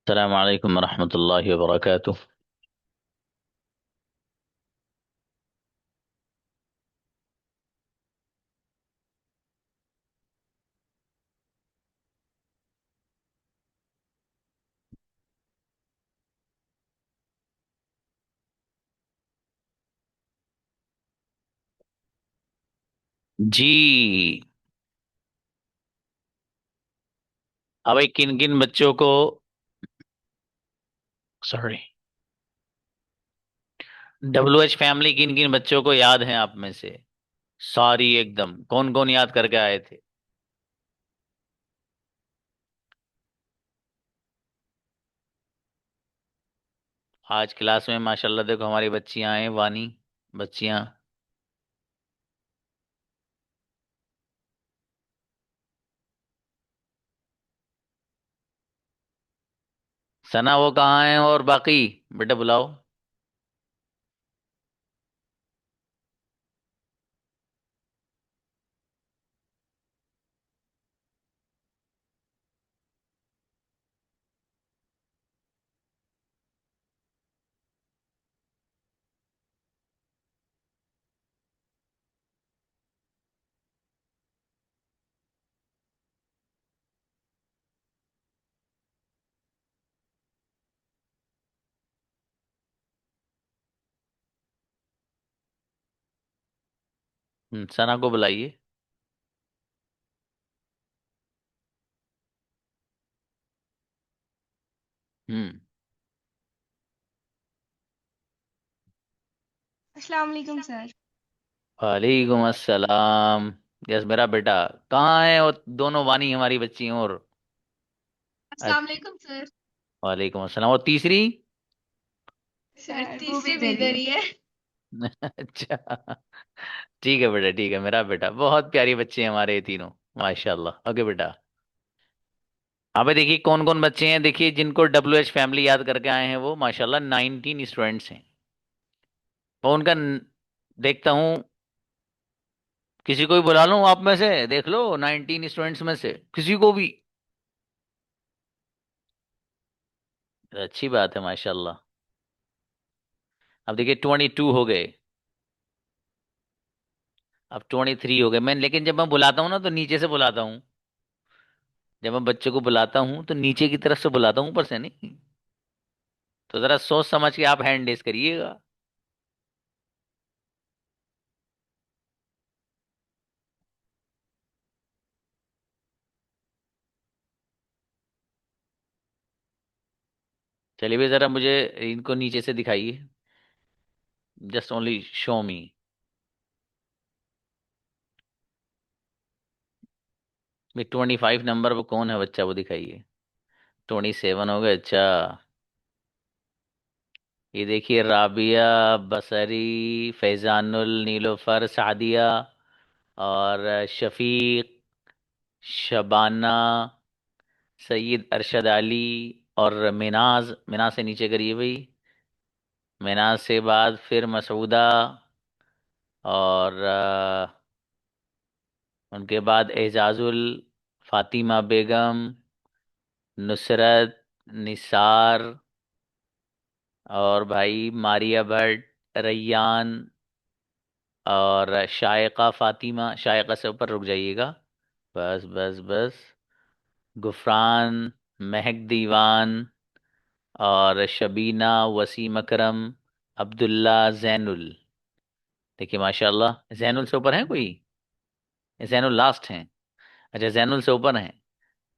अस्सलाम वालेकुम रहमतुल्लाहि व बरकातुह। जी। अब किन किन बच्चों को, सॉरी, डब्ल्यू एच फैमिली किन किन बच्चों को याद है आप में से? सॉरी, एकदम कौन कौन याद करके आए थे? आज क्लास में माशाल्लाह देखो हमारी बच्चियां हैं, वानी बच्चियां। सना वो कहाँ हैं, और बाकी बेटा बुलाओ। सना को बुलाइए। हम्म। अस्सलाम वालेकुम सर। वालेकुम अस्सलाम। यस मेरा बेटा। कहाँ है वो दोनों वानी हमारी बच्ची और? अस्सलाम वालेकुम सर। वालेकुम अस्सलाम, और तीसरी? सर तीसरी भी इधर ही है। अच्छा। ठीक है बेटा, ठीक है मेरा बेटा, बहुत प्यारी बच्चे हैं हमारे ये तीनों। माशाल्लाह। ओके बेटा। अबे देखिए कौन कौन बच्चे हैं, देखिए जिनको डब्ल्यू एच फैमिली याद करके आए हैं वो माशाल्लाह 19 स्टूडेंट्स हैं। और उनका देखता हूँ, किसी को भी बुला लूं आप में से, देख लो 19 स्टूडेंट्स में से किसी को भी। अच्छी बात है माशाल्लाह। अब देखिए 22 हो गए, अब 23 हो गए। मैं लेकिन जब मैं बुलाता हूँ ना तो नीचे से बुलाता हूँ। जब मैं बच्चे को बुलाता हूँ तो नीचे की तरफ से बुलाता हूँ, ऊपर से नहीं। तो जरा सोच समझ के आप हैंड रेस करिएगा। चलिए भी जरा मुझे इनको नीचे से दिखाइए। जस्ट ओनली शो मी। भाई 25 नंबर पर कौन है बच्चा, वो दिखाइए। 27 हो गए, अच्छा। ये देखिए राबिया, बसरी, फैजानुल, नीलोफर, सादिया, और शफीक, शबाना, सईद अरशद अली, और मिनाज। मिनाज से नीचे करिए भाई। मिनाज से बाद फिर मसूदा, और उनके बाद एजाजुल, फातिमा बेगम, नुसरत, निसार, और भाई मारिया भट्ट, रैयान, और शायका फातिमा। शायका से ऊपर रुक जाइएगा। बस बस बस। गुफरान, महक दीवान, और शबीना, वसीम अकरम, अब्दुल्ला, जैनुल। देखिए माशाल्लाह, जैनुल से ऊपर है कोई? जैनुल लास्ट हैं? अच्छा, जैनुल से ऊपर हैं।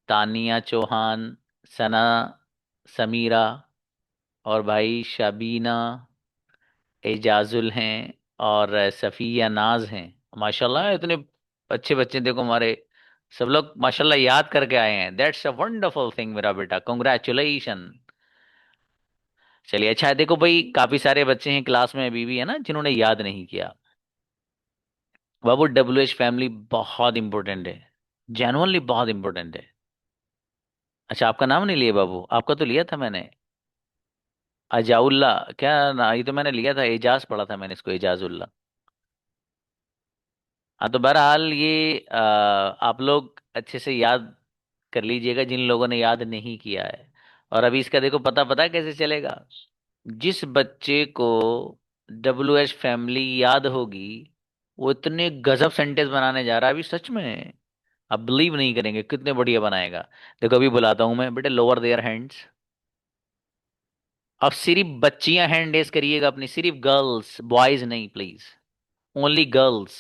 तानिया चौहान, सना, समीरा, और भाई शबीना, एजाजुल हैं, और सफ़िया नाज हैं। माशाल्लाह इतने अच्छे बच्चे देखो हमारे। सब लोग माशाल्लाह याद करके आए हैं, दैट्स अ वंडरफुल थिंग मेरा बेटा, कॉन्ग्रेचुलेशन। चलिए अच्छा है, देखो भाई काफी सारे बच्चे हैं क्लास में अभी भी है ना जिन्होंने याद नहीं किया। बाबू डब्ल्यू एच फैमिली बहुत इंपॉर्टेंट है, जेनुअनली बहुत इंपॉर्टेंट है। अच्छा आपका नाम नहीं लिया बाबू, आपका तो लिया था मैंने। अजाउल्ला, क्या ना, ये तो मैंने लिया था, एजाज पढ़ा था मैंने इसको, एजाजुल्ला। हाँ तो बहरहाल ये आप लोग अच्छे से याद कर लीजिएगा जिन लोगों ने याद नहीं किया है। और अभी इसका देखो, पता पता है कैसे चलेगा? जिस बच्चे को WH फैमिली याद होगी, वो इतने गजब सेंटेंस बनाने जा रहा है अभी, सच में आप बिलीव नहीं करेंगे कितने बढ़िया बनाएगा। देखो अभी बुलाता हूं मैं, बेटे लोअर देयर हैंड्स। अब सिर्फ बच्चियां हैंड रेस करिएगा अपनी, सिर्फ गर्ल्स, बॉयज नहीं प्लीज, ओनली गर्ल्स।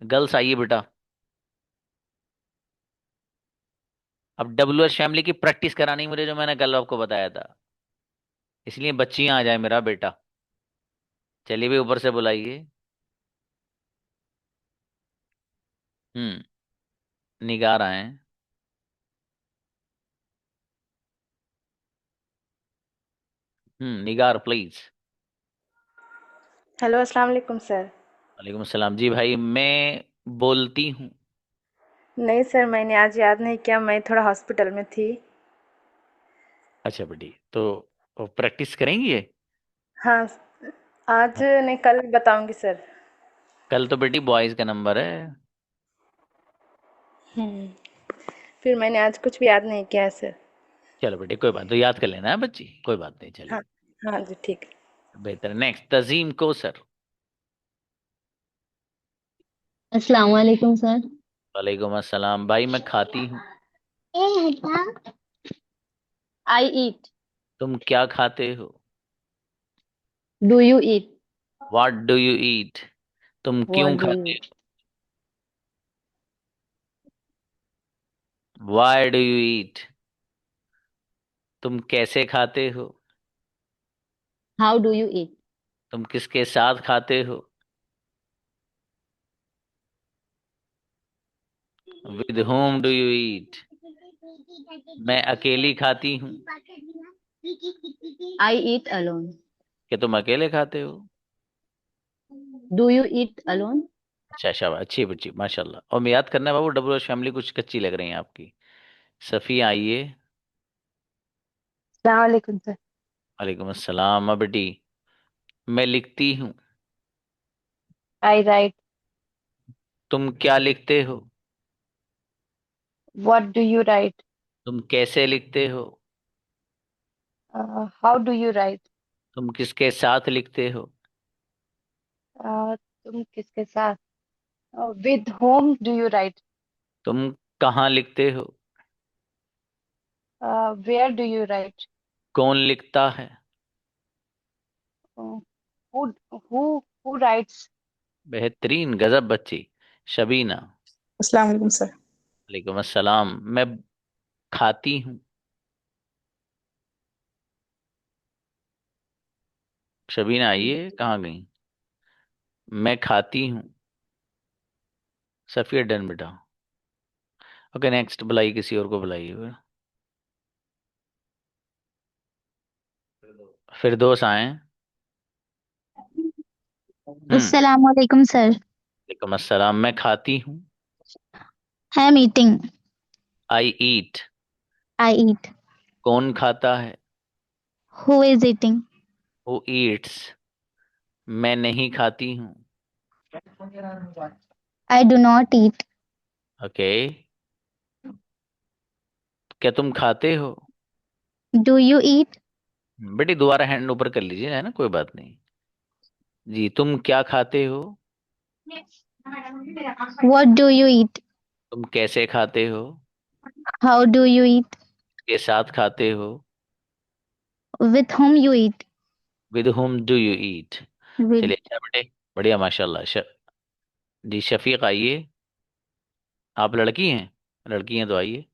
गर्ल्स आइए बेटा। अब WH फैमिली की प्रैक्टिस करानी मुझे, जो मैंने कल आपको बताया था, इसलिए बच्चियां आ जाए मेरा बेटा। चलिए भी ऊपर से बुलाइए। हम्म। निगार आए। निगार प्लीज। हेलो अस्सलाम वालेकुम सर। वालेकुम अस्सलाम जी भाई, मैं बोलती हूँ। नहीं सर, मैंने आज याद नहीं किया, मैं थोड़ा हॉस्पिटल में थी। अच्छा बेटी, तो प्रैक्टिस करेंगी ये? हाँ, आज हाँ, नहीं कल बताऊंगी सर। कल तो बेटी बॉयज का नंबर है। हम्म, फिर मैंने आज कुछ भी याद नहीं किया है सर। चलो बेटी कोई बात, तो याद कर लेना है बच्ची, कोई बात नहीं, हाँ, चलिए। हाँ जी ठीक है। बेहतर। नेक्स्ट, तजीम को सर। अस्सलाम वालेकुम सर। वालेकुम अस्सलाम भाई, मैं खाती हूँ। आई ईट। तुम क्या खाते हो? Do you eat? What do you ईट? तुम व्हाट क्यों डू यू खाते ईट? हो? व्हाई डू यू ईट? तुम कैसे खाते हो? हाउ डू यू ईट? तुम किसके साथ खाते हो? विद होम डू यू ईट? मैं अकेली खाती हूँ। आई ईट अलोन। क्या तुम अकेले खाते हो? Do you eat alone? अच्छा शाबाश, अच्छी बच्ची माशाल्लाह। और मैं याद करना है बाबू, WH फैमिली कुछ कच्ची लग रही है आपकी। सफ़ी आइए। अस्सलाम वालेकुम सर। वालेकुम अस्सलाम। बेटी, मैं लिखती हूँ। I write. तुम क्या लिखते हो? What do you write? तुम कैसे लिखते हो? How do you write? तुम किसके साथ लिखते हो? तुम किसके साथ? With whom do you write? तुम कहाँ लिखते हो? Where do you write? कौन लिखता है? Who who writes? बेहतरीन, गजब बच्ची। शबीना। अस्सलाम वालेकुम सर। वालेकुम अस्सलाम। मैं खाती हूँ। शबीना आइए, कहाँ गई? मैं खाती हूँ। सफिया डन बेटा। ओके नेक्स्ट, बुलाइए किसी और को, बुलाइए। फिरदौस आए। हम्म। अस्सलाम वालेकुम सर। वालेकुम अस्सलाम। मैं खाती हूँ। I am eating. I eat. I eat. कौन खाता है? Who is eating? Who eats. मैं नहीं खाती हूँ। I do not eat. Okay. क्या तुम खाते हो? Do you eat? बेटी दोबारा हैंड ऊपर कर लीजिए, है ना, कोई बात नहीं। जी, तुम क्या खाते हो? व्हाट डू यू ईट? तुम कैसे खाते हो? हाउ डू यू ईट? के साथ खाते हो? With home you eat? With whom do you eat? With. चलिए अच्छा बेटे, बढ़िया माशाल्लाह। जी शफीक आइए। आप लड़की हैं? लड़की हैं तो आइए।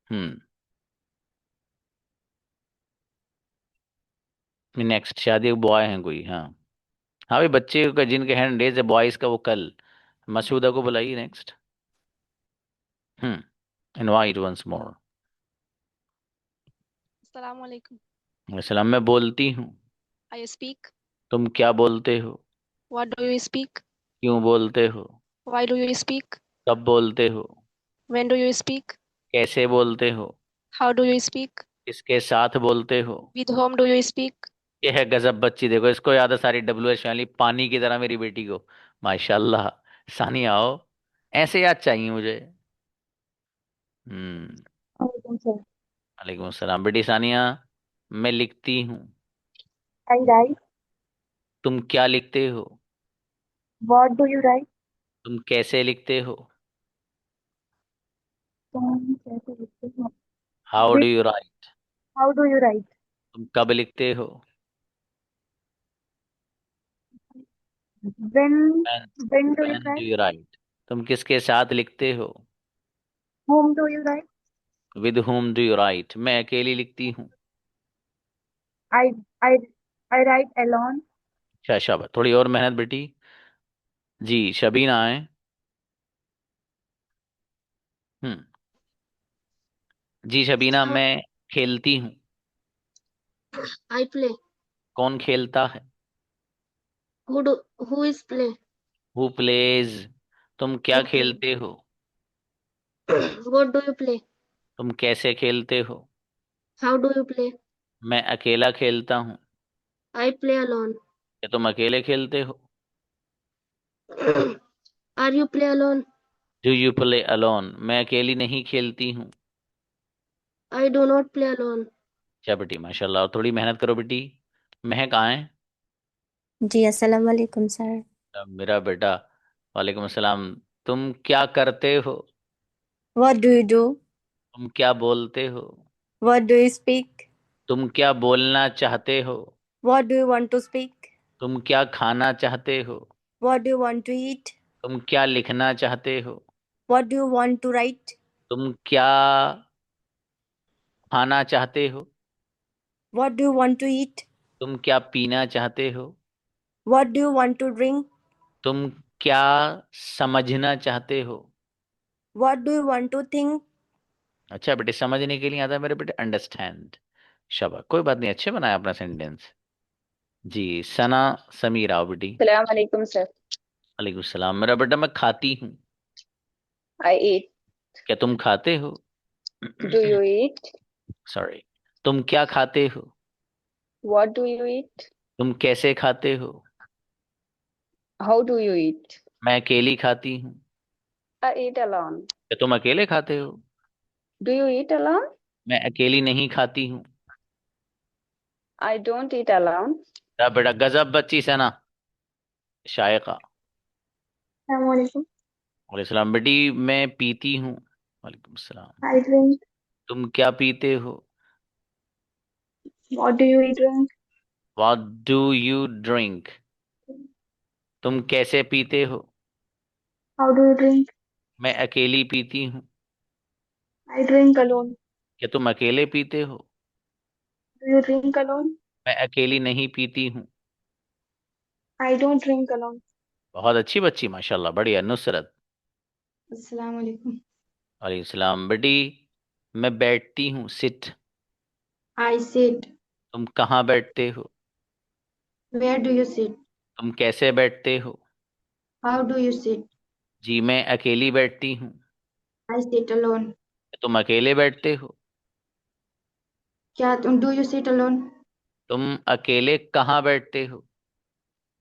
हम्म। नेक्स्ट, शादी बॉय हैं कोई? हाँ। हाँ भाई, बच्चे का जिनके हैंड रेज है बॉयज का, वो कल। मसूदा को बुलाइए नेक्स्ट। Invite once more. अस्सलाम वालेकुम। सलाम। मैं बोलती हूँ। I speak. तुम क्या बोलते हो? What do you speak? क्यों बोलते हो? Why do you speak? कब बोलते हो? When do you speak? कैसे बोलते हो? How do you speak? किसके साथ बोलते हो? With whom do you speak? ये है गजब बच्ची, देखो इसको याद है सारी WH फैमिली, पानी की तरह मेरी बेटी को। माशाल्लाह। सानी आओ। ऐसे याद चाहिए मुझे। हम्म। वालेकुम सर। वालेकुम अस्सलाम। बेटी सानिया, मैं लिखती हूँ। I write. तुम क्या लिखते हो? What do you write? तुम कैसे लिखते हो? तुम कैसे लिखते हो? How with do you right? How do you write? तुम कब लिखते हो? When when when do you when do right? you write? तुम किसके साथ लिखते हो? Home do you right? with whom do you write? मैं अकेली लिखती हूँ। आई आई आई राइट अलोन। अच्छा शाबाश, थोड़ी और मेहनत बेटी। जी शबीना है। हम्म। जी शबीना, Sir, मैं खेलती हूँ। I play. कौन खेलता है? Who is play? Who plays? तुम क्या Who play? खेलते हो? What do you play? तुम कैसे खेलते हो? How do you play? मैं अकेला खेलता हूँ। I play alone. क्या तुम अकेले खेलते हो? Are you play alone? Do you play alone? मैं अकेली नहीं खेलती हूँ। I do not play alone. अच्छा बेटी माशाल्लाह, और थोड़ी मेहनत करो बेटी। महक आए। जी अस्सलाम वालेकुम सर। मेरा बेटा। वालेकुम अस्सलाम। तुम क्या करते हो? What do you do? तुम क्या बोलते हो? What do you speak? तुम क्या बोलना चाहते हो? What do you want to speak? तुम क्या खाना चाहते हो? What do you want to eat? तुम क्या लिखना चाहते हो? What do you want to write? तुम क्या खाना चाहते हो? What do you want to eat? तुम क्या पीना चाहते हो? What do you want to drink? तुम क्या समझना चाहते हो? What do you want to think? अच्छा बेटे, समझने के लिए आता है मेरे बेटे अंडरस्टैंड। शाबाश, कोई बात नहीं, अच्छे बनाया अपना सेंटेंस। जी सना समीर आओ बेटी। सलाम वालेकुम सर। वालेकुम सलाम। मेरा बेटा, मैं खाती हूँ। आई ईट। क्या तुम खाते हो? Do you eat? सॉरी। तुम क्या खाते हो? व्हाट डू यू ईट? तुम कैसे खाते हो? हाउ डू यू ईट? मैं अकेली खाती हूँ। आई ईट अलोन। क्या तुम अकेले खाते हो? Do you eat alone? मैं अकेली नहीं खाती हूँ। I don't eat alone. क्या बेटा, गजब बच्ची सना। शायका। अस्सलाम वालेकुम। वालेकुम सलाम बेटी, मैं पीती हूँ। वालेकुम सलाम। I drink. तुम क्या पीते हो? What do you drink? What do you drink? तुम कैसे पीते हो? How do you drink? मैं अकेली पीती हूँ। I drink alone. क्या तुम अकेले पीते हो? Do you drink alone? मैं अकेली नहीं पीती हूँ। I don't drink alone. बहुत अच्छी बच्ची माशाल्लाह, बढ़िया। नुसरत। अस्सलाम वालेकुम। वालेकुम सलाम बेटी, मैं बैठती हूँ। सिट। I sit. तुम कहाँ बैठते हो? Where do you sit? तुम कैसे बैठते हो? How do you sit? जी मैं अकेली बैठती हूँ। I sit alone. तुम अकेले बैठते हो? क्या तुम डू यू सिट अलोन? तुम अकेले कहाँ बैठते हो?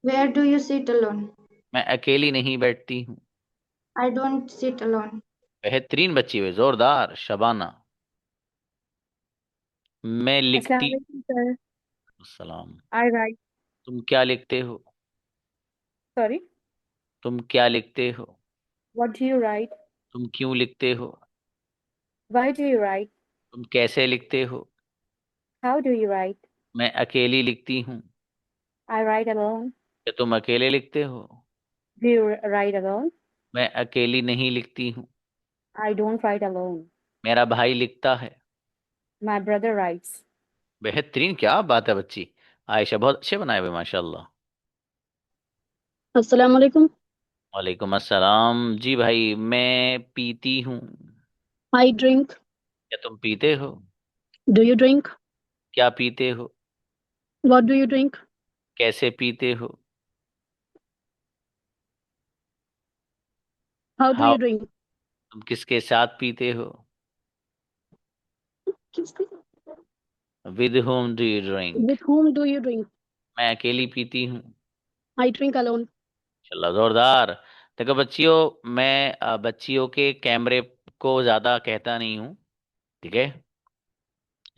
Where do you sit alone? मैं अकेली नहीं बैठती हूँ। I don't sit alone. बेहतरीन बच्ची हुई, जोरदार शबाना। मैं अस्सलाम लिखती। वालेकुम सर। सलाम। आई राइट। तुम क्या लिखते हो? सॉरी। तुम क्या लिखते हो? What do you write? तुम क्यों लिखते हो? Why do you write? तुम कैसे लिखते हो? How do you right? मैं अकेली लिखती हूँ। I write alone. क्या तुम अकेले लिखते हो? Do you right alone? मैं अकेली नहीं लिखती हूँ। I don't write alone. मेरा भाई लिखता है। My brother rights. बेहतरीन, क्या बात है बच्ची। आयशा, बहुत अच्छे बनाए हुए माशाल्लाह। अस्सलाम वालेकुम। वालेकुम अस्सलाम। जी भाई, मैं पीती हूँ। I drink. क्या तुम पीते हो? Do you drink? क्या पीते हो? What do you drink? कैसे पीते हो? How do how? you drink? तुम किसके साथ पीते हो? With whom do you drink? With whom do you drink? मैं अकेली पीती हूँ। I drink alone. चलो जोरदार। देखो बच्चियों, मैं बच्चियों के कैमरे को ज़्यादा कहता नहीं हूँ, ठीक है,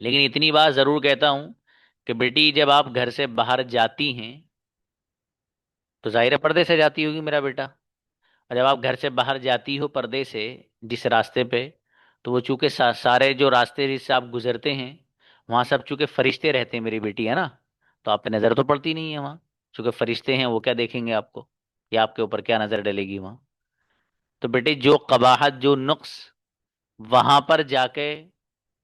लेकिन इतनी बात ज़रूर कहता हूँ कि बेटी जब आप घर से बाहर जाती हैं तो जाहिर है पर्दे से जाती होगी मेरा बेटा। और जब आप घर से बाहर जाती हो पर्दे से जिस रास्ते पे, तो वो चूंकि सारे जो रास्ते जिससे आप गुजरते हैं वहां सब चूंकि फरिश्ते रहते हैं मेरी बेटी, है ना, तो आप पे नजर तो पड़ती नहीं है वहां। चूंकि फरिश्ते हैं वो क्या देखेंगे आपको, या आपके ऊपर क्या नजर डलेगी वहां। तो बेटे जो कबाहत जो नुक्स वहां पर जाके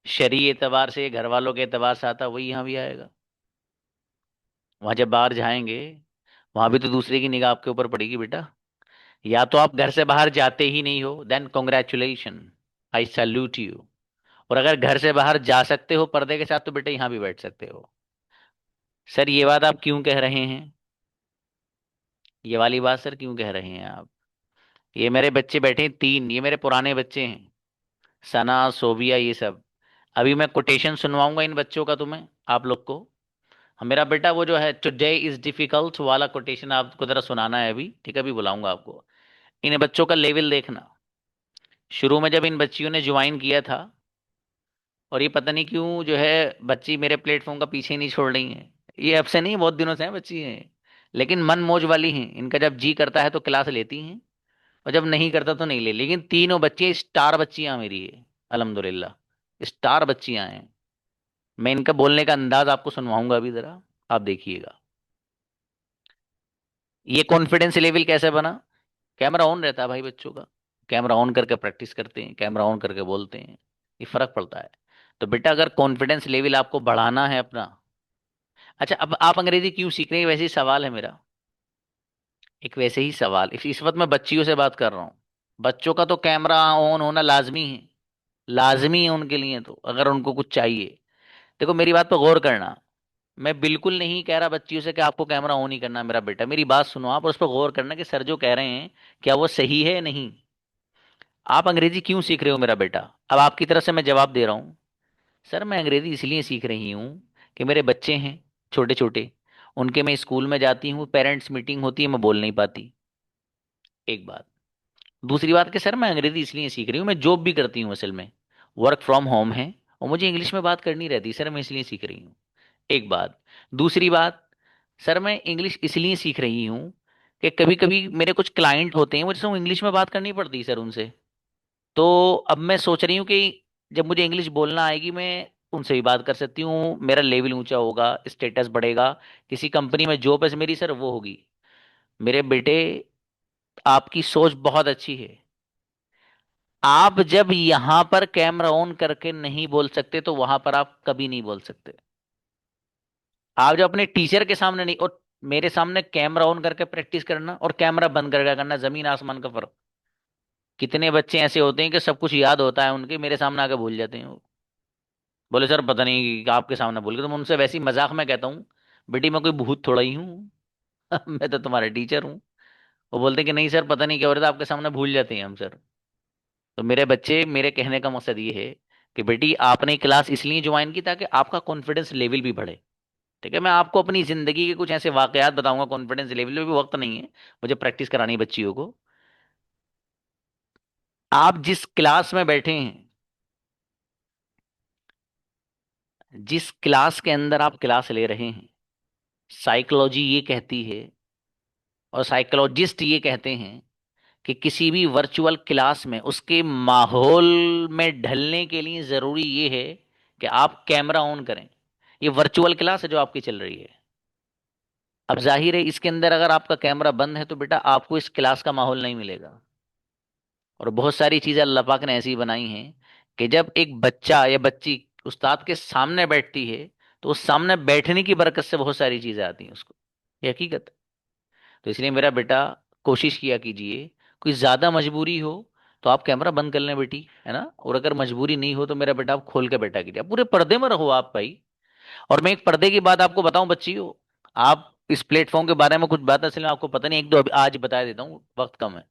शरीय एतबार से घर वालों के एतबार से आता वही यहाँ भी आएगा। वहां जब बाहर जाएंगे वहां भी तो दूसरे की निगाह आपके ऊपर पड़ेगी बेटा। या तो आप घर से बाहर जाते ही नहीं हो, then congratulation, I salute you. और अगर घर से बाहर जा सकते हो पर्दे के साथ तो बेटा यहां भी बैठ सकते हो। सर ये बात आप क्यों कह रहे हैं, ये वाली बात सर क्यों कह रहे हैं आप। ये मेरे बच्चे बैठे हैं तीन, ये मेरे पुराने बच्चे हैं, सना सोबिया ये सब। अभी मैं कोटेशन सुनवाऊंगा इन बच्चों का तुम्हें, आप लोग को। हाँ, मेरा बेटा वो जो है टुडे इज डिफिकल्ट वाला कोटेशन आपको जरा सुनाना है अभी, ठीक है, अभी बुलाऊंगा आपको। इन बच्चों का लेवल देखना। शुरू में जब इन बच्चियों ने ज्वाइन किया था, और ये पता नहीं क्यों जो है बच्ची मेरे प्लेटफॉर्म का पीछे नहीं छोड़ रही हैं। ये अब से नहीं, बहुत दिनों से हैं बच्ची हैं, लेकिन मन मौज वाली हैं। इनका जब जी करता है तो क्लास लेती हैं, और जब नहीं करता तो नहीं ले। लेकिन तीनों बच्चे स्टार बच्चियां मेरी है, अल्हम्दुलिल्लाह, स्टार बच्चियां हैं। मैं इनका बोलने का अंदाज आपको सुनवाऊंगा अभी जरा, आप देखिएगा। ये कॉन्फिडेंस लेवल कैसे बना। कैमरा ऑन रहता है भाई बच्चों का, कैमरा ऑन करके प्रैक्टिस करते हैं, कैमरा ऑन करके बोलते हैं, ये फर्क पड़ता है। तो बेटा अगर कॉन्फिडेंस लेवल आपको बढ़ाना है अपना। अच्छा, अब आप अंग्रेजी क्यों सीख रहे हैं, वैसे ही सवाल है मेरा, एक वैसे ही सवाल। इस वक्त मैं बच्चियों से बात कर रहा हूँ। बच्चों का तो कैमरा ऑन होना लाजमी है, लाजमी है उनके लिए, तो अगर उनको कुछ चाहिए। देखो मेरी बात पर गौर करना, मैं बिल्कुल नहीं कह रहा बच्चियों से कि आपको कैमरा ऑन ही करना है। मेरा बेटा मेरी बात सुनो आप, और उस पर गौर करना कि सर जो कह रहे हैं क्या वो सही है या नहीं। आप अंग्रेजी क्यों सीख रहे हो मेरा बेटा। अब आपकी तरफ से मैं जवाब दे रहा हूँ। सर मैं अंग्रेजी इसलिए सीख रही हूँ कि मेरे बच्चे हैं छोटे छोटे, उनके मैं स्कूल में जाती हूँ, पेरेंट्स मीटिंग होती है, मैं बोल नहीं पाती, एक बात। दूसरी बात कि सर मैं अंग्रेजी इसलिए सीख रही हूँ, मैं जॉब भी करती हूँ असल में, वर्क फ्रॉम होम है, और मुझे इंग्लिश में बात करनी रहती है सर, मैं इसलिए सीख रही हूँ, एक बात। दूसरी बात, सर मैं इंग्लिश इसलिए सीख रही हूँ कि कभी कभी मेरे कुछ क्लाइंट होते हैं मुझसे इंग्लिश में बात करनी पड़ती है सर उनसे। तो अब मैं सोच रही हूँ कि जब मुझे इंग्लिश बोलना आएगी मैं उनसे भी बात कर सकती हूँ, मेरा लेवल ऊंचा होगा, स्टेटस बढ़ेगा, किसी कंपनी में जॉब है मेरी सर वो होगी। मेरे बेटे आपकी सोच बहुत अच्छी है। आप जब यहां पर कैमरा ऑन करके नहीं बोल सकते तो वहां पर आप कभी नहीं बोल सकते। आप जब अपने टीचर के सामने नहीं, और मेरे सामने कैमरा ऑन करके प्रैक्टिस करना और कैमरा बंद करके करना, जमीन आसमान का फर्क। कितने बच्चे ऐसे होते हैं कि सब कुछ याद होता है उनके, मेरे सामने आके भूल जाते हैं वो। बोले सर पता नहीं आपके सामने भूल गए, तो मैं उनसे वैसी मजाक में कहता हूँ बेटी मैं कोई भूत थोड़ा ही हूँ मैं तो तुम्हारे टीचर हूँ। वो बोलते हैं कि नहीं सर पता नहीं क्या हो रहा था आपके सामने भूल जाते हैं हम सर। तो मेरे बच्चे, मेरे कहने का मकसद ये है कि बेटी आपने क्लास इसलिए ज्वाइन की ताकि आपका कॉन्फिडेंस लेवल भी बढ़े, ठीक है। मैं आपको अपनी जिंदगी के कुछ ऐसे वाकयात बताऊंगा, कॉन्फिडेंस लेवल में भी वक्त नहीं है, मुझे प्रैक्टिस करानी है बच्चियों को। आप जिस क्लास में बैठे हैं, जिस क्लास के अंदर आप क्लास ले रहे हैं, साइकोलॉजी ये कहती है और साइकोलॉजिस्ट ये कहते हैं कि किसी भी वर्चुअल क्लास में उसके माहौल में ढलने के लिए जरूरी ये है कि आप कैमरा ऑन करें। ये वर्चुअल क्लास है जो आपकी चल रही है। अब जाहिर है इसके अंदर अगर आपका कैमरा बंद है तो बेटा आपको इस क्लास का माहौल नहीं मिलेगा। और बहुत सारी चीजें अल्लाह पाक ने ऐसी बनाई हैं कि जब एक बच्चा या बच्ची उस्ताद के सामने बैठती है तो उस सामने बैठने की बरकत से बहुत सारी चीजें आती हैं उसको, ये हकीकत है। तो इसलिए मेरा बेटा कोशिश किया कीजिए, कोई ज्यादा मजबूरी हो तो आप कैमरा बंद कर लें बेटी, है ना। और अगर मजबूरी नहीं हो तो मेरा बेटा आप खोल के बैठा कीजिए, आप पूरे पर्दे में रहो आप भाई। और मैं एक पर्दे की बात आपको बताऊं बच्चियों, आप इस प्लेटफॉर्म के बारे में कुछ बात असल में आपको पता नहीं, एक दो आज बता देता हूँ, वक्त कम है।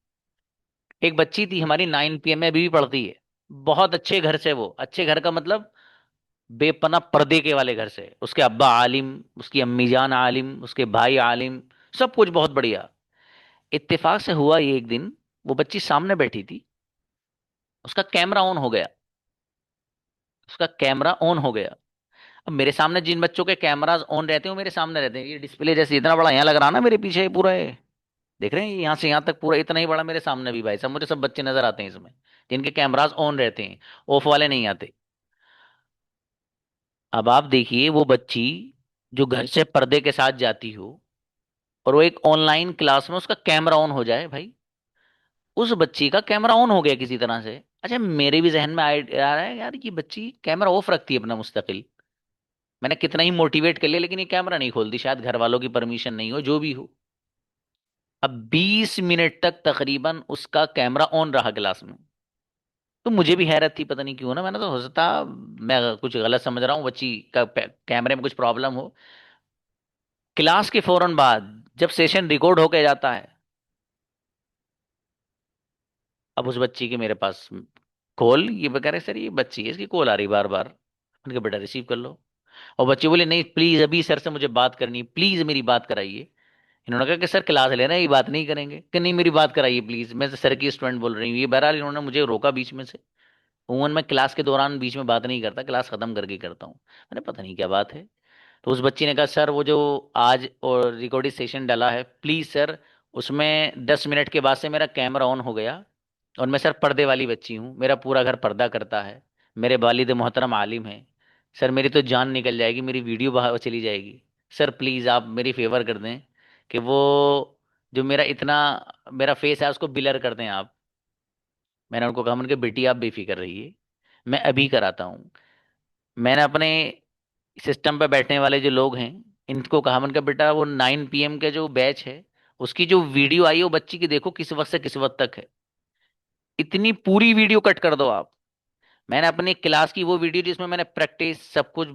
एक बच्ची थी हमारी 9 PM में, अभी भी पढ़ती है, बहुत अच्छे घर से, वो अच्छे घर का मतलब बेपना पर्दे के वाले घर से, उसके अब्बा आलिम, उसकी अम्मी जान आलिम, उसके भाई आलिम, सब कुछ बहुत बढ़िया। इत्तेफाक से हुआ ये एक दिन, वो बच्ची सामने बैठी थी उसका कैमरा ऑन हो गया, उसका कैमरा ऑन हो गया। अब मेरे सामने जिन बच्चों के कैमराज ऑन रहते हैं वो मेरे सामने रहते हैं, ये डिस्प्ले जैसे इतना बड़ा यहाँ लग रहा ना मेरे पीछे, ये पूरा है, देख रहे हैं, यहाँ से यहाँ तक पूरा इतना ही बड़ा मेरे सामने भी भाई साहब, मुझे सब बच्चे नजर आते हैं इसमें जिनके कैमराज ऑन रहते हैं, ऑफ वाले नहीं आते। अब आप देखिए वो बच्ची जो घर से पर्दे के साथ जाती हो और वो एक ऑनलाइन क्लास में उसका कैमरा ऑन हो जाए भाई, उस बच्ची का कैमरा ऑन हो गया किसी तरह से। अच्छा मेरे भी जहन में आ रहा है यार, ये बच्ची कैमरा ऑफ रखती है अपना मुस्तकिल, मैंने कितना ही मोटिवेट कर लिया लेकिन ये कैमरा नहीं खोलती, शायद घर वालों की परमिशन नहीं हो, जो भी हो। अब 20 मिनट तक तकरीबन उसका कैमरा ऑन रहा क्लास में। तो मुझे भी हैरत थी, पता नहीं क्यों ना, मैंने तो हो सकता मैं कुछ गलत समझ रहा हूँ, बच्ची का कैमरे में कुछ प्रॉब्लम हो। क्लास के फौरन बाद जब सेशन रिकॉर्ड होके जाता है, अब उस बच्ची के मेरे पास कॉल, ये कह रहे सर ये बच्ची है, इसकी कॉल आ रही बार बार, उनके बेटा रिसीव कर लो। और बच्ची बोले नहीं प्लीज अभी सर से मुझे बात करनी है, प्लीज मेरी बात कराइए। इन्होंने कहा कि सर क्लास ले रहे हैं, ये बात नहीं करेंगे, कि नहीं मेरी बात कराइए प्लीज, मैं तो सर की स्टूडेंट बोल रही हूँ। ये बहरहाल इन्होंने मुझे रोका बीच में से। उमूमन मैं क्लास के दौरान बीच में बात नहीं करता, क्लास खत्म करके करता हूँ। मैंने पता नहीं क्या बात है। तो उस बच्ची ने कहा सर वो जो आज और रिकॉर्डिंग सेशन डाला है प्लीज सर, उसमें 10 मिनट के बाद से मेरा कैमरा ऑन हो गया, और मैं सर पर्दे वाली बच्ची हूँ, मेरा पूरा घर पर्दा करता है, मेरे वालिद मोहतरम आलिम हैं, सर मेरी तो जान निकल जाएगी, मेरी वीडियो बाहर चली जाएगी, सर प्लीज़ आप मेरी फेवर कर दें कि वो जो मेरा इतना मेरा फेस है उसको ब्लर कर दें आप। मैंने उनको कहा, मैंने कहा बेटी आप बेफिक्र रहिए, मैं अभी कराता हूँ। मैंने अपने सिस्टम पे बैठने वाले जो लोग हैं इनको कहा, मैंने कहा बेटा वो 9 PM के जो बैच है उसकी जो वीडियो आई है वो बच्ची की देखो किस वक्त से किस वक्त तक है, इतनी पूरी वीडियो कट कर दो आप। मैंने अपनी क्लास की वो वीडियो जिसमें मैंने प्रैक्टिस सब कुछ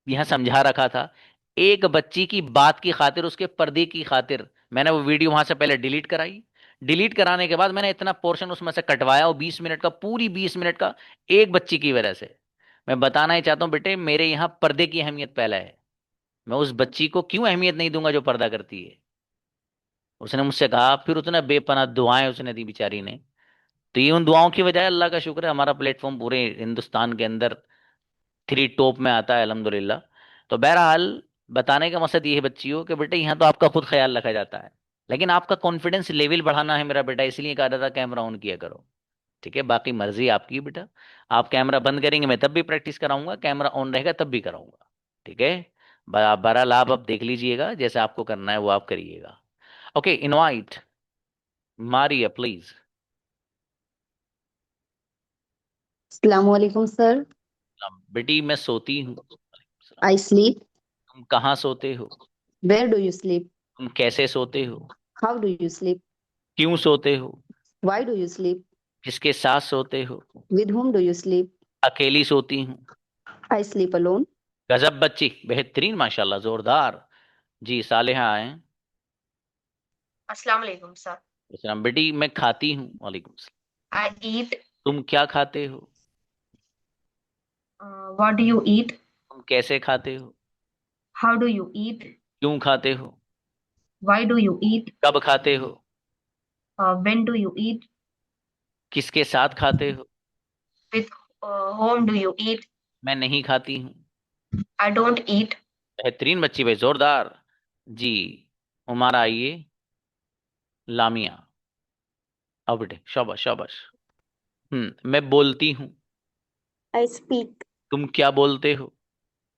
यहाँ समझा रखा था, एक बच्ची की बात की खातिर, उसके पर्दे की खातिर मैंने वो वीडियो वहां से पहले डिलीट कराई। डिलीट कराने के बाद मैंने इतना पोर्शन उसमें से कटवाया, और 20 मिनट का, पूरी 20 मिनट का, एक बच्ची की वजह से। मैं बताना ही चाहता हूँ बेटे, मेरे यहाँ पर्दे की अहमियत पहला है, मैं उस बच्ची को क्यों अहमियत नहीं दूंगा जो पर्दा करती है। उसने मुझसे कहा, फिर उतने बेपनाह दुआएं उसने दी बेचारी ने। तो ये उन दुआओं की वजह है, अल्लाह का शुक्र है हमारा प्लेटफॉर्म पूरे हिंदुस्तान के अंदर 3 टॉप में आता है अल्हम्दुलिल्लाह। तो बहरहाल बताने का मकसद ये है बच्चियों कि बेटे यहाँ तो आपका खुद ख्याल रखा जाता है, लेकिन आपका कॉन्फिडेंस लेवल बढ़ाना है मेरा बेटा, इसलिए कहा जाता है कैमरा ऑन किया करो। ठीक है, बाकी मर्जी आपकी बेटा, आप कैमरा बंद करेंगे मैं तब भी प्रैक्टिस कराऊंगा, कैमरा ऑन रहेगा तब भी कराऊंगा। ठीक है, बहरहाल आप देख लीजिएगा, जैसे आपको करना है वो आप करिएगा। Okay, invite Maria please. Assalamualaikum, sir. बेटी मैं सोती हूँ। I sleep. तुम कहाँ सोते हो? Where do you sleep? तुम कैसे सोते हो? How do you sleep? क्यों सोते हो? Why do you sleep? किसके साथ सोते हो? With whom do you sleep? अकेली सोती हूँ। I sleep alone. गजब बच्ची, बेहतरीन, माशाल्लाह, जोरदार। जी सालेहा आए। अस्सलाम वालेकुम सर। सलाम बेटी, मैं खाती हूँ। वालेकुम सलाम। आई ईट। तुम क्या खाते हो? व्हाट डू यू ईट? तुम कैसे खाते हो? हाउ डू यू ईट? क्यों खाते हो? व्हाई डू यू ईट? कब खाते हो? व्हेन डू यू ईट? किसके साथ खाते हो? विथ होम डू यू ईट? मैं नहीं खाती हूँ। I don't eat. बेहतरीन बच्ची भाई, जोरदार। जी हमारा आइए, लामिया। अब बेटे शाबाश शाबाश। मैं बोलती हूँ। I speak. तुम क्या बोलते हो?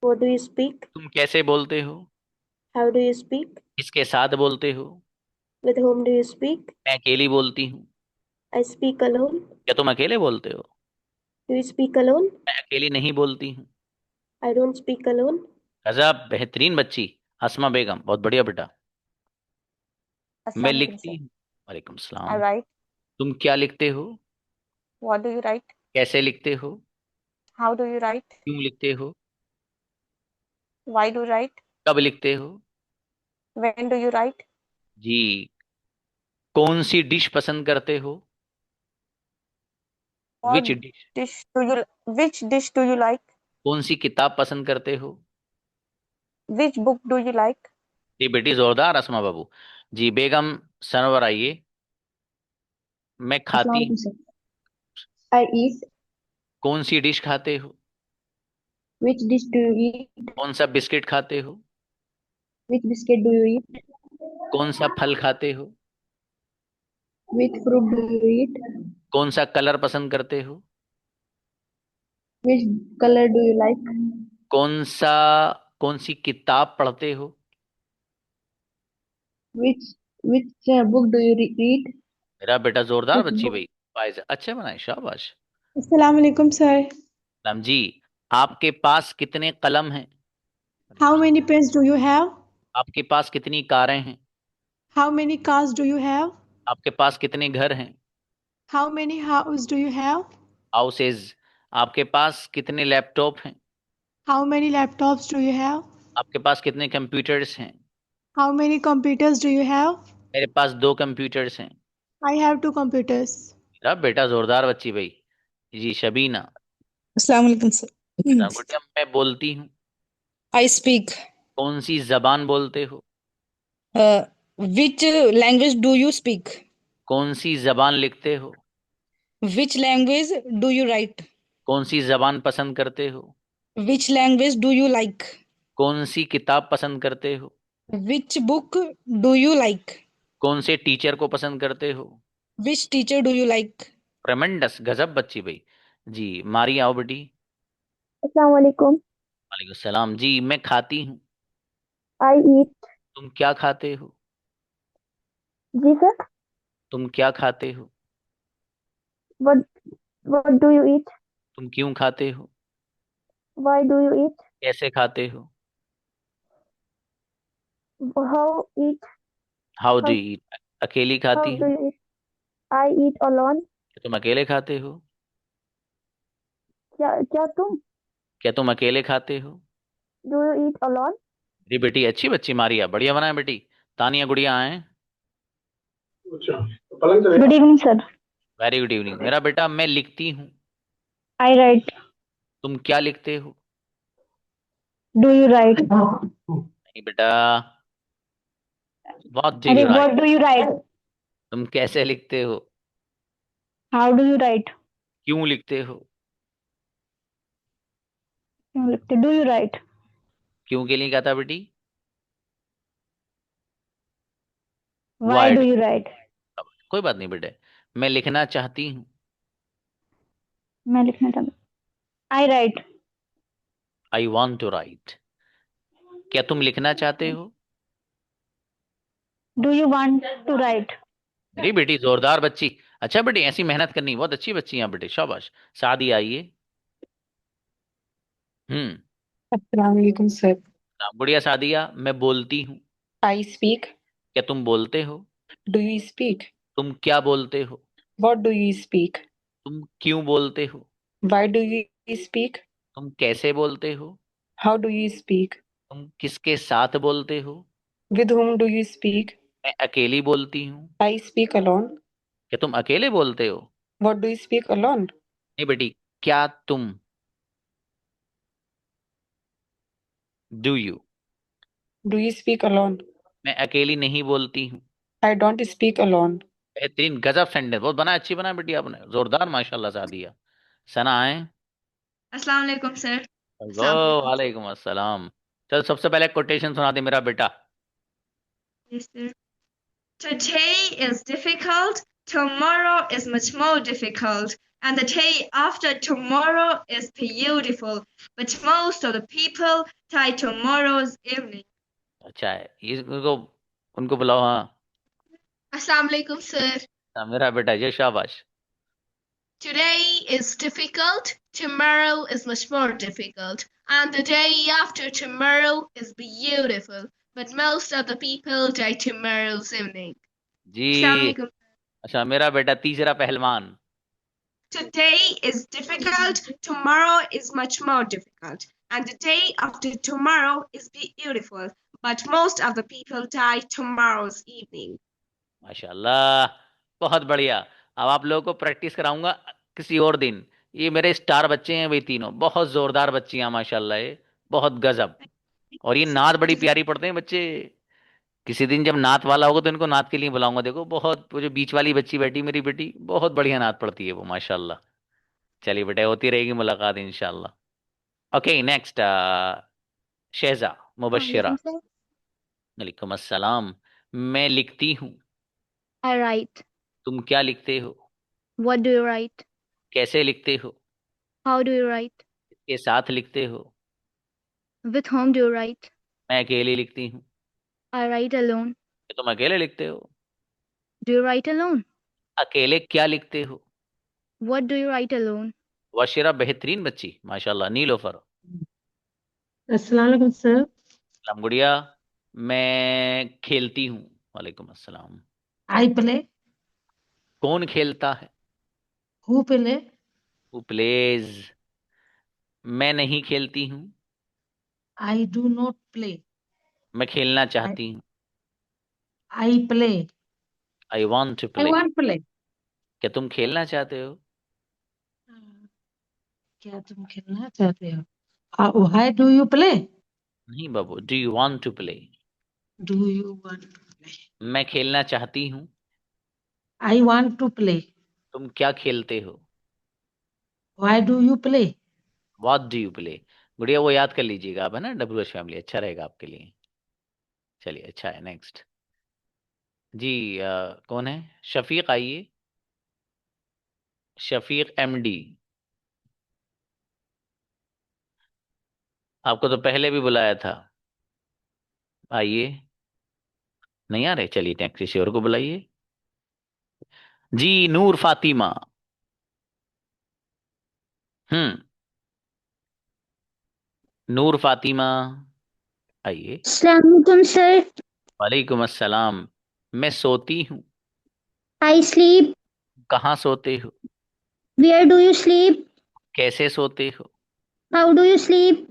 What do you speak? तुम कैसे बोलते हो? How do you speak? किसके साथ बोलते हो? With whom do you speak? मैं अकेली बोलती हूँ। I speak alone. क्या तुम अकेले बोलते हो? Do you speak alone? मैं अकेली नहीं बोलती हूँ। I don't speak alone. गजब, बेहतरीन बच्ची। अस्मा बेगम, बहुत बढ़िया बेटा। मैं Assalamualaikum, लिखती sir. हूँ। वालेकुम I सलाम। write. तुम क्या लिखते हो? What do you write? कैसे लिखते हो? How do you write? क्यों लिखते हो? Why do you write? कब लिखते हो? When do you write? जी कौन सी डिश पसंद करते हो? What which dish? which dish do you like? कौन सी किताब पसंद करते हो? Which book do you like? जी बेटी जोरदार अस्मा बाबू। जी बेगम सरवर आइए। मैं खाती अस्सलाम वालेकुम सर। I eat. कौन सी डिश खाते हो? Which dish do you eat? कौन सा बिस्किट खाते हो? Which biscuit do you eat? कौन सा फल खाते हो? Which fruit do you eat? कौन सा कलर पसंद करते हो? Which color do you like? कौन सा कौन सी किताब पढ़ते हो? Which book do you read? मेरा बेटा जोरदार Which बच्ची book? भाई, वाइज अच्छे बनाए, शाबाश। अस्सलाम वालेकुम सर. राम जी, आपके पास कितने कलम हैं? How many pens do you have? आपके पास कितनी कारें हैं? How many cars do you have? आपके पास कितने घर हैं? How many houses do you have? Houses. आपके पास कितने लैपटॉप हैं? How many laptops do you have? आपके पास कितने कंप्यूटर्स हैं? How many computers do you have? मेरे पास 2 कंप्यूटर्स हैं। I have 2 computers. मेरा बेटा जोरदार बच्ची भाई। जी शबीना। अस्सलाम वालेकुम सर. बेटा गुड़िया, मैं बोलती हूँ। I speak. कौन सी जबान बोलते हो? Which language do you speak? कौन सी जबान लिखते हो? Which language do you write? कौन सी जबान पसंद करते हो? Which language do you like? कौन सी किताब पसंद करते हो? Which book do you like? कौन से टीचर को पसंद करते हो? Which teacher do you like? ट्रेमेंडस, गजब बच्ची भाई। जी मारी, आओ बेटी। अस्सलाम वालेकुम. वालेकुम सलाम। जी मैं खाती हूँ। I eat. तुम क्या खाते हो? जी सर. तुम क्या खाते हो? What What do you eat? तुम क्यों खाते हो? Why do you eat? कैसे खाते हो? How eat? How do How ईट? अकेली How खाती do हो? you eat? I eat alone. तुम अकेले खाते हो? क्या क्या तुम? क्या तुम अकेले खाते हो? Do you eat alone? जी बेटी, अच्छी बच्ची मारिया, बढ़िया बनाया बेटी। तानिया गुड़िया आए। Good evening, sir. Very good evening. मेरा बेटा, मैं लिखती हूँ। I write. तुम क्या लिखते हो? Do you write? नहीं बेटा, व्हाट डू अरे you right? what do you write? तुम कैसे लिखते हो? How do you write? क्यों लिखते हो? क्यों लिखते? Do you write? क्यों के लिए कहता बेटी? Why Why? do you write? कोई बात नहीं बेटे, मैं लिखना चाहती हूँ। मैं लिखना चाहता हूँ। I write. I want to write. क्या तुम लिखना चाहते हो? Do you want to write? मेरी बेटी जोरदार बच्ची। अच्छा बेटी, ऐसी मेहनत करनी, बहुत अच्छी बच्ची हैं बेटे, शाबाश। सादी आइए। अस्सलाम वालेकुम सर. बुढ़िया सादिया, मैं बोलती हूँ। I speak. क्या तुम बोलते हो? Do you speak? तुम क्या बोलते हो? What do you speak? तुम क्यों बोलते हो? Why do you speak? तुम कैसे बोलते हो? How do you speak? तुम किसके साथ बोलते हो? With whom do you speak? मैं अकेली बोलती हूँ। I speak alone. क्या तुम अकेले बोलते हो? What do you speak alone? नहीं बेटी, क्या तुम? Do you? Do you speak alone? मैं अकेली नहीं बोलती हूँ। I don't speak alone. बेहतरीन, गजब सेंटेंस, बहुत बना, अच्छी बना बेटी आपने, जोरदार माशाल्लाह सादिया। सना आए। अस्सलाम वालेकुम सर. वालेकुम अस्सलाम। चल सबसे पहले कोटेशन सुना दे मेरा बेटा। Yes, sir. Today is difficult, tomorrow is much more difficult, and the day after tomorrow is beautiful, but most of the people die tomorrow's evening. अच्छा है, इसको उनको बुलाओ। हाँ Assalamu alaikum, sir. हाँ, मेरा बेटा ये शाबाश। Today is difficult, tomorrow is much more difficult, and the day after tomorrow is beautiful, but most of the people die tomorrow's evening. Ji Assalamu alaikum. अच्छा, मेरा बेटा तीसरा पहलवान। Today is difficult, tomorrow is much more difficult, and the day after tomorrow is beautiful, but most of the people die tomorrow's evening. माशाल्लाह, बहुत बढ़िया। अब आप लोगों को प्रैक्टिस कराऊंगा किसी और दिन। ये मेरे स्टार बच्चे हैं भाई, तीनों बहुत जोरदार बच्चियां माशाल्लाह, ये बहुत गजब। और ये नात बड़ी प्यारी पढ़ते हैं बच्चे। किसी दिन जब नात वाला होगा तो इनको नात के लिए बुलाऊंगा। देखो बहुत, वो जो बीच वाली बच्ची बैठी मेरी बेटी, बहुत बढ़िया नात पढ़ती है वो माशाल्लाह। चलिए बेटा, होती रहेगी मुलाकात इंशाल्लाह। Okay next, Sheza Mubashshira. वालेकुम सर। वालेकुम अस्सलाम। मैं लिखती हूँ। I write. तुम क्या लिखते हो? What do you write? कैसे लिखते हो? How do you write? के साथ लिखते हो? With whom do you write? मैं अकेली लिखती हूँ। I write alone. तुम अकेले लिखते हो? Do you write alone? अकेले क्या लिखते हो? What do you write alone? वशिरा बेहतरीन बच्ची माशाल्लाह। नीलोफर। अस्सलाम वालेकुम सर। सलाम गुड़िया। मैं खेलती हूँ। वालेकुम अस्सलाम। I play. कौन खेलता है? Who play. Who plays. मैं नहीं खेलती हूँ। I do not play. मैं खेलना चाहती हूँ। I play. I want to I play. Want play. क्या तुम खेलना चाहते हो? क्या तुम खेलना चाहते हो? Why do you play. नहीं बाबू, do you want to play. Do you want to play. मैं खेलना चाहती हूँ। I want to play. तुम क्या खेलते हो? Why do you play. What do you play. गुड़िया वो याद कर लीजिएगा आप, है ना, WH फैमिली अच्छा रहेगा आपके लिए। चलिए अच्छा है। नेक्स्ट जी, कौन है? शफीक आइए। शफीक MD। आपको तो पहले भी बुलाया था। आइए। नहीं आ रहे? चलिए नेक्स्ट किसी और को बुलाइए। जी नूर फातिमा। हम्म। नूर फातिमा आइए। अस्सलाम वालेकुम सर। वालेकुम अस्सलाम। मैं सोती हूँ। I sleep. कहाँ सोते हो? Where do you sleep? कैसे सोते हो? How do you sleep?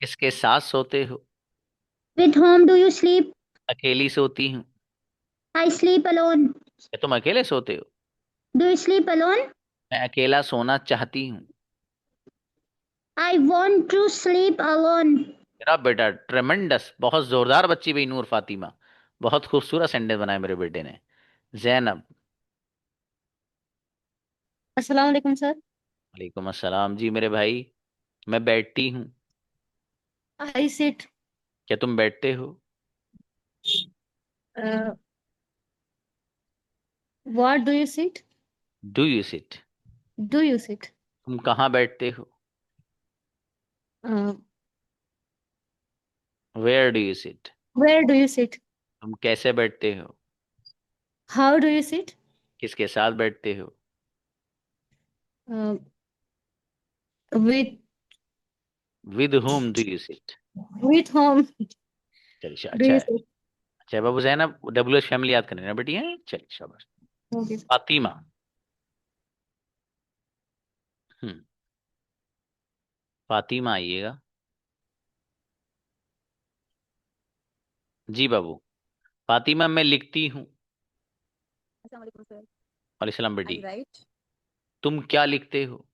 किसके साथ सोते हो? With whom do you sleep? अकेली सोती हूँ। I sleep alone. क्या तुम अकेले सोते हो? Do you sleep alone? मैं अकेला सोना चाहती हूँ। I want to sleep alone. मेरा बेटा ट्रेमेंडस, बहुत जोरदार बच्ची भाई नूर फातिमा। बहुत खूबसूरत सेंटेंस बनाए मेरे बेटे ने। जैनब। अस्सलाम वालेकुम सर। वालेकुम अस्सलाम। जी मेरे भाई, मैं बैठती हूँ। I sit. क्या तुम बैठते हो? What do you sit. Do you sit. Do you sit. तुम कहाँ बैठते हो? Where do you sit. Where do you sit. तुम कैसे बैठते हो? How do you sit. किसके साथ बैठते हो? With with whom do you sit. With whom चलिए डू अच्छा यू है। सिट। अच्छा है बाबू। जैनब WH फैमिली याद करना बेटी है। चलिए शाबाश। ओके। फातिमा। हम्म। फातिमा आइएगा। जी बाबू। फातिमा मैं लिखती हूँ। अस्सलाम वालेकुम सर। वालेकुम बेटी। आई राइट। तुम क्या लिखते हो?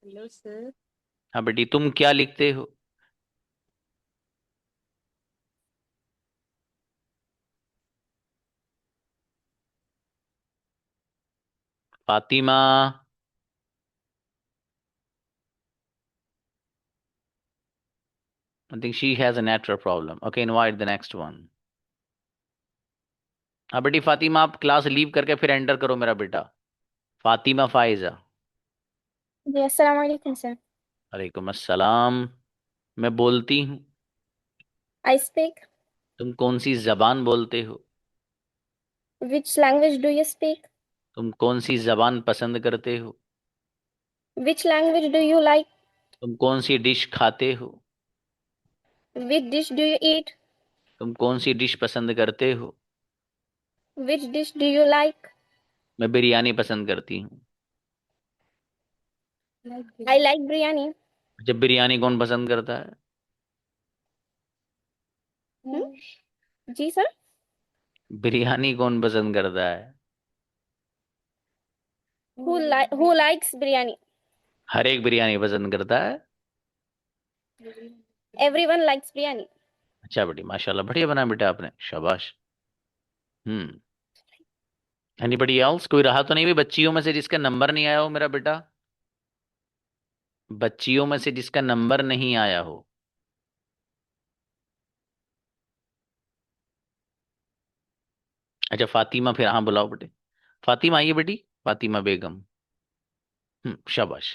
Hello sir. हाँ बेटी, तुम क्या लिखते हो? Fatima. I think she has a network problem. Okay, invite the next one. हाँ बेटी फातिमा, आप क्लास लीव करके फिर एंटर करो मेरा बेटा। फातिमा फाइजा। जी अस्सलाम वालेकुम सर। वालेकुम अस्सलाम। मैं बोलती हूँ। I speak. तुम कौन सी जबान बोलते हो? Which language do you speak? तुम कौन सी जबान पसंद करते हो? Which language do you like? तुम कौन सी डिश खाते हो? Which dish do you eat? तुम कौन सी डिश पसंद करते हो? Which dish do you like? मैं बिरयानी पसंद करती हूँ। I like biryani. जब बिरयानी कौन पसंद करता है? जी सर। बिरयानी कौन पसंद करता है? Who likes biryani? हर एक बिरयानी पसंद करता है। Everyone likes biryani. अच्छा बेटी माशाल्लाह, बढ़िया बना बेटा आपने, शाबाश। हम्म। Anybody else? कोई रहा तो नहीं भी बच्चियों में से जिसका नंबर नहीं आया हो मेरा बेटा? बच्चियों में से जिसका नंबर नहीं आया हो? अच्छा फातिमा, फिर हाँ बुलाओ बेटे। फातिमा आइए बेटी, फातिमा बेगम। शाबाश।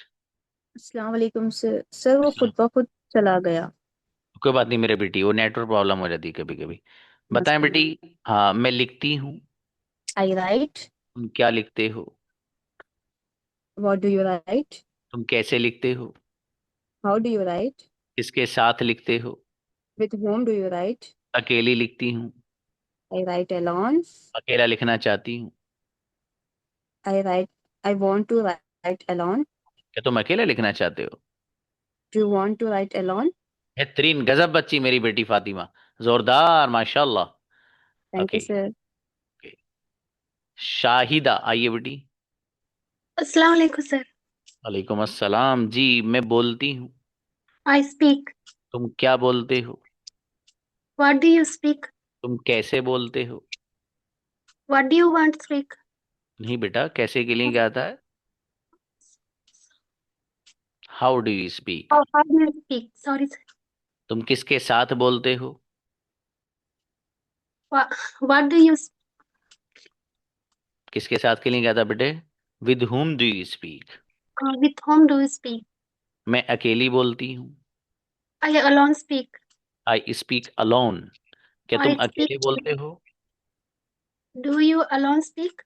अस्सलाम वालेकुम सर। सर वो अस्सलाम। खुद ब खुद चला गया। कोई बात नहीं मेरे बेटी, वो नेटवर्क प्रॉब्लम हो जाती है कभी कभी। बताएं मसलन बेटी। हाँ मैं लिखती हूँ। I write. तुम क्या लिखते हो? What do you write? तुम कैसे लिखते हो? How do you write? किसके साथ लिखते हो? With whom do you write? अकेली लिखती हूँ। I write alone. अकेला लिखना चाहती हूँ। I write. I want to write alone. क्या तुम अकेला लिखना चाहते हो? Do you want to write alone? बेहतरीन, गजब बच्ची मेरी बेटी फातिमा। जोरदार, माशाल्लाह। Thank you okay. Sir. Okay. Shahida आइए बेटी। अस्सलाम वालेकुम सर। वालेकुम अस्सलाम जी, मैं बोलती हूँ। I speak. तुम क्या बोलते हो? What do you speak? तुम कैसे बोलते हो? What do you want to speak? नहीं बेटा, कैसे के लिए क्या आता है? How do you speak? How do you speak? Sorry sir. तुम किसके साथ बोलते हो? व्हाट डू यू किसके साथ के लिए क्या था बेटे? With whom do you speak? With whom do you speak? मैं अकेली बोलती हूँ। आई alone speak. I speak alone. क्या तुम आई अकेले स्पीक। बोलते हो? Do you alone speak?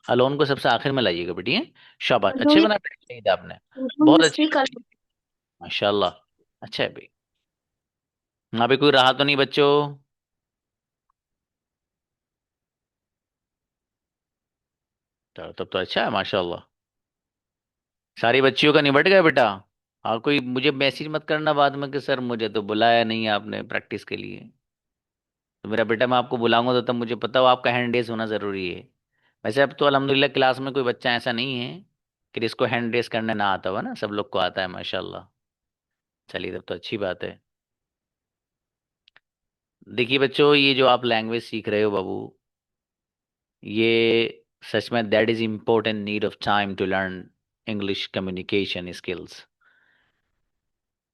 Alone को सबसे आखिर में लाइएगा बेटी, हैं? शाबाश, डू अच्छे यू बना बेटी, सही था आपने। डू बहुत यू अच्छी स्पीक बच्ची, अलोन? माशाल्लाह। अच्छा है भाई। यहाँ पे कोई रहा तो नहीं बच्चों? तब तो अच्छा है माशाल्लाह। सारी बच्चियों का निबट गया बेटा। हाँ, कोई मुझे मैसेज मत करना बाद में कि सर मुझे तो बुलाया नहीं आपने प्रैक्टिस के लिए। तो मेरा बेटा, मैं आपको बुलाऊंगा तो तब मुझे पता हो आपका हैंड रेस होना जरूरी है। वैसे अब तो अल्हम्दुलिल्लाह क्लास में कोई बच्चा ऐसा नहीं है कि जिसको हैंड रेस करना ना आता हो, ना सब लोग को आता है माशाल्लाह। चलिए तब तो अच्छी बात है। देखिए बच्चों, ये जो आप लैंग्वेज सीख रहे हो बाबू, ये सच में that is important need of time to learn English communication skills.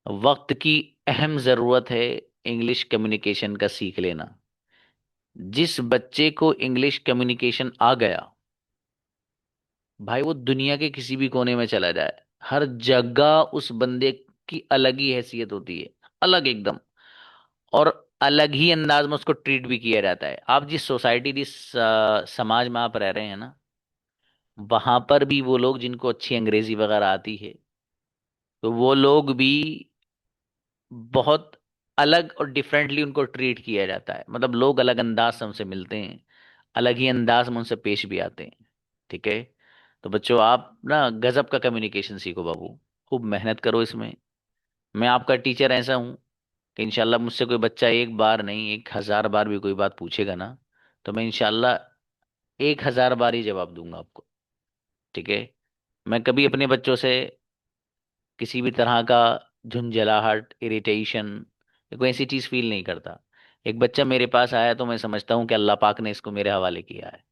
वक्त की अहम ज़रूरत है इंग्लिश कम्युनिकेशन का सीख लेना। जिस बच्चे को इंग्लिश कम्युनिकेशन आ गया, भाई वो दुनिया के किसी भी कोने में चला जाए, हर जगह उस बंदे की अलग ही हैसियत होती है, अलग एकदम। और अलग ही अंदाज में उसको ट्रीट भी किया जाता है। आप जिस सोसाइटी, जिस समाज में आप रह रहे हैं ना, वहां पर भी वो लोग जिनको अच्छी अंग्रेजी वगैरह आती है, तो वो लोग भी बहुत अलग और डिफरेंटली उनको ट्रीट किया जाता है। मतलब लोग अलग अंदाज से उनसे मिलते हैं, अलग ही अंदाज में उनसे पेश भी आते हैं। ठीक है? तो बच्चों आप ना गजब का कम्युनिकेशन सीखो बाबू, खूब मेहनत करो इसमें। मैं आपका टीचर ऐसा हूँ कि इंशाल्लाह मुझसे कोई बच्चा एक बार नहीं, 1000 बार भी कोई बात पूछेगा ना, तो मैं इंशाल्लाह 1000 बार ही जवाब दूंगा आपको। ठीक है? मैं कभी अपने बच्चों से किसी भी तरह का झुंझलाहट, इरिटेशन, कोई ऐसी चीज फील नहीं करता। एक बच्चा मेरे पास आया तो मैं समझता हूँ कि अल्लाह पाक ने इसको मेरे हवाले किया है।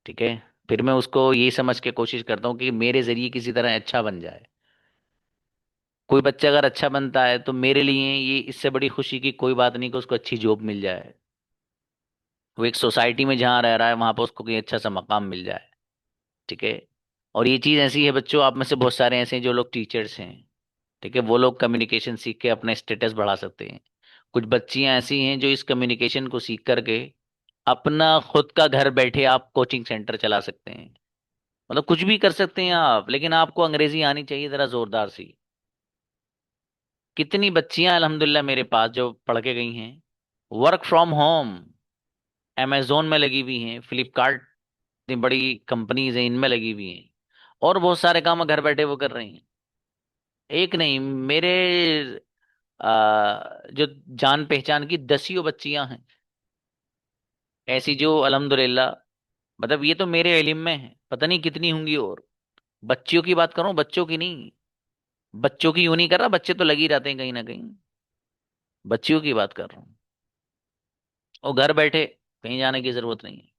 ठीक है? फिर मैं उसको यही समझ के कोशिश करता हूँ कि मेरे जरिए किसी तरह अच्छा बन जाए। कोई बच्चा अगर अच्छा बनता है तो मेरे लिए ये इससे बड़ी खुशी की कोई बात नहीं कि उसको अच्छी जॉब मिल जाए, वो एक सोसाइटी में जहाँ रह रहा है वहां पर उसको कोई अच्छा सा मकाम मिल जाए। ठीक है? और ये चीज़ ऐसी है बच्चों, आप में से बहुत सारे ऐसे हैं जो लोग टीचर्स हैं। ठीक है? वो लोग कम्युनिकेशन सीख के अपना स्टेटस बढ़ा सकते हैं। कुछ बच्चियां ऐसी हैं जो इस कम्युनिकेशन को सीख करके अपना खुद का घर बैठे आप कोचिंग सेंटर चला सकते हैं। मतलब कुछ भी कर सकते हैं आप, लेकिन आपको अंग्रेजी आनी चाहिए जरा जोरदार सी। कितनी बच्चियां अल्हम्दुलिल्लाह मेरे पास जो पढ़ के गई हैं, वर्क फ्रॉम होम, अमेजोन में लगी हुई हैं, फ्लिपकार्ट, इतनी बड़ी कंपनीज हैं इनमें लगी हुई हैं, और बहुत सारे काम घर बैठे वो कर रही हैं। एक नहीं, मेरे जो जान पहचान की दसियों बच्चियां हैं ऐसी जो अल्हम्दुलिल्लाह, मतलब ये तो मेरे इल्म में है, पता नहीं कितनी होंगी। और बच्चियों की बात करूं, बच्चों की नहीं, बच्चों की यूं नहीं कर रहा, बच्चे तो लग ही जाते हैं कहीं ना कहीं, बच्चियों की बात कर रहा हूं। और घर बैठे, कहीं जाने की जरूरत नहीं है।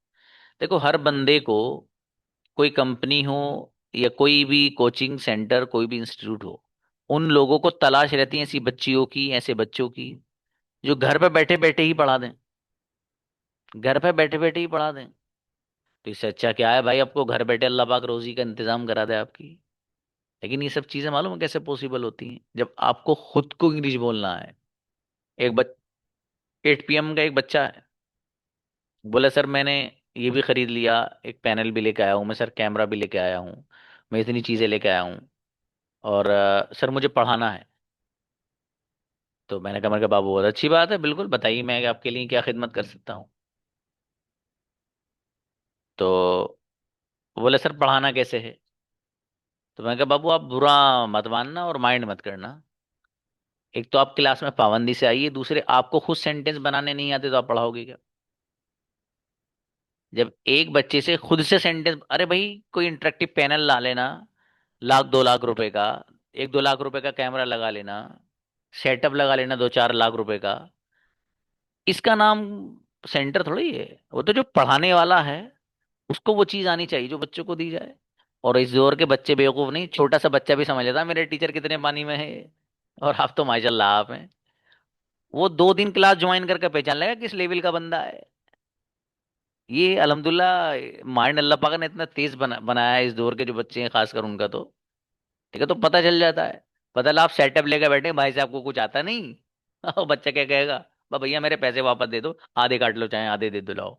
देखो, हर बंदे को, कोई कंपनी हो या कोई भी कोचिंग सेंटर, कोई भी इंस्टीट्यूट हो, उन लोगों को तलाश रहती है ऐसी बच्चियों की, ऐसे बच्चों की जो घर पे बैठे बैठे ही पढ़ा दें, घर पे बैठे बैठे ही पढ़ा दें। तो इससे अच्छा क्या है भाई, आपको घर बैठे अल्लाह पाक रोजी का इंतजाम करा दे आपकी। लेकिन ये सब चीजें मालूम है कैसे पॉसिबल होती हैं, जब आपको खुद को इंग्लिश बोलना है। एक 8 PM का एक बच्चा है, बोला सर मैंने ये भी खरीद लिया, एक पैनल भी लेके आया हूँ मैं सर, कैमरा भी लेके आया हूँ, मैं इतनी चीजें लेके आया हूँ, और सर मुझे पढ़ाना है। तो मैंने कहा, मेरे बाबू बहुत अच्छी बात है, बिल्कुल बताइए मैं आपके लिए क्या खिदमत कर सकता हूँ। तो बोले सर पढ़ाना कैसे है। तो मैंने कहा बाबू आप बुरा मत मानना और माइंड मत करना। एक तो आप क्लास में पाबंदी से आइए, दूसरे आपको खुद सेंटेंस बनाने नहीं आते तो आप पढ़ाओगे क्या। जब एक बच्चे से खुद से सेंटेंस, अरे भाई कोई इंटरेक्टिव पैनल ला लेना, 1-2 लाख रुपए का, 1-2 लाख रुपए का कैमरा लगा लेना, सेटअप लगा लेना 2-4 लाख रुपए का, इसका नाम सेंटर थोड़ी है। वो तो जो पढ़ाने वाला है उसको वो चीज आनी चाहिए जो बच्चों को दी जाए। और इस दौर के बच्चे बेवकूफ नहीं, छोटा सा बच्चा भी समझ लेता है मेरे टीचर कितने पानी में है, और आप तो माशाल्लाह आप हैं। वो 2 दिन क्लास ज्वाइन करके पहचान लेगा किस लेवल का बंदा है। ये अल्हम्दुलिल्लाह माइंड अल्लाह पाक ने इतना तेज बनाया है इस दौर के जो बच्चे हैं, खासकर उनका तो ठीक है, तो पता चल जाता है। पता लगा आप सेटअप लेकर बैठे भाई साहब को कुछ आता नहीं और बच्चा क्या कहेगा, भैया मेरे पैसे वापस दे दो, आधे काट लो चाहे आधे दे दो लाओ।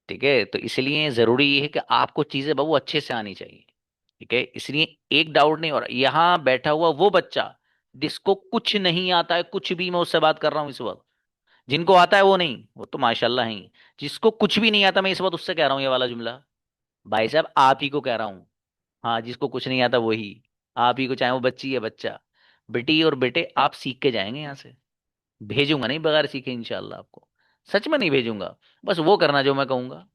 ठीक है, तो इसलिए जरूरी ये है कि आपको चीजें बाबू अच्छे से आनी चाहिए। ठीक है, इसलिए एक डाउट नहीं। और यहाँ बैठा हुआ वो बच्चा जिसको कुछ नहीं आता है, कुछ भी, मैं उससे बात कर रहा हूँ इस वक्त, जिनको आता है वो नहीं, वो तो माशाल्लाह ही, जिसको कुछ भी नहीं आता मैं इस वक्त उससे कह रहा हूँ ये वाला जुमला, भाई साहब आप ही को कह रहा हूँ। हाँ, जिसको कुछ नहीं आता वही, आप ही को, चाहे वो बच्ची या बच्चा, बेटी और बेटे, आप सीख के जाएंगे यहाँ से। भेजूंगा नहीं बगैर सीखे इंशाल्लाह आपको, सच में नहीं भेजूंगा। बस वो करना जो मैं कहूंगा।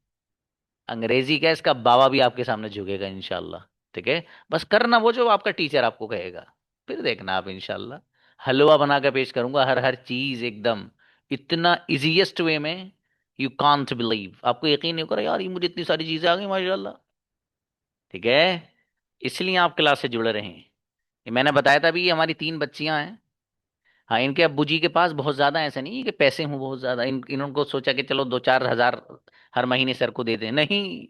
अंग्रेजी का इसका बाबा भी आपके सामने झुकेगा इंशाल्लाह। ठीक है, बस करना वो जो आपका टीचर आपको कहेगा, फिर देखना आप इंशाल्लाह। हलवा बना के पेश करूंगा, हर हर चीज एकदम इतना इजीएस्ट वे में, यू कांट बिलीव, आपको यकीन नहीं होगा यार ये मुझे इतनी सारी चीजें आ गई माशाल्लाह। ठीक है, इसलिए आप क्लास से जुड़े रहें। ये मैंने बताया था अभी, ये हमारी 3 बच्चियां हैं। हाँ, इनके अब्बू जी के पास बहुत ज्यादा ऐसे नहीं है कि पैसे हों बहुत ज्यादा, इन्होंने सोचा कि चलो 2-4 हजार हर महीने सर को दे दें, नहीं।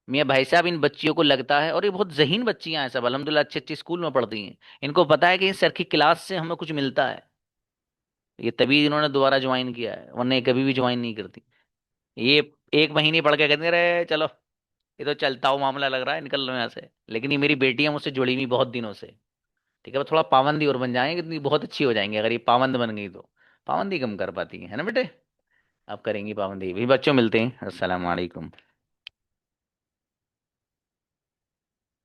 मियाँ भाई साहब इन बच्चियों को लगता है, और ये बहुत ज़हीन बच्चियां हैं सब अल्हम्दुलिल्लाह, अच्छे अच्छे स्कूल में पढ़ती हैं। इनको पता है कि इस सर की क्लास से हमें कुछ मिलता है, ये तभी इन्होंने दोबारा ज्वाइन किया है, वरना ये कभी भी ज्वाइन नहीं करती। ये 1 महीने पढ़ के कहते रहे चलो, ये तो चलता हुआ मामला लग रहा है, निकल लो यहाँ से। लेकिन ये मेरी बेटियां मुझसे जुड़ी हुई बहुत दिनों से। ठीक है, वो थोड़ा पाबंदी और बन जाएंगे तो ये बहुत अच्छी हो जाएंगी, अगर ये पाबंद बन गई तो। पाबंदी कम कर पाती है ना बेटे, आप करेंगी पाबंदी भी। बच्चों मिलते हैं, अस्सलाम वालेकुम।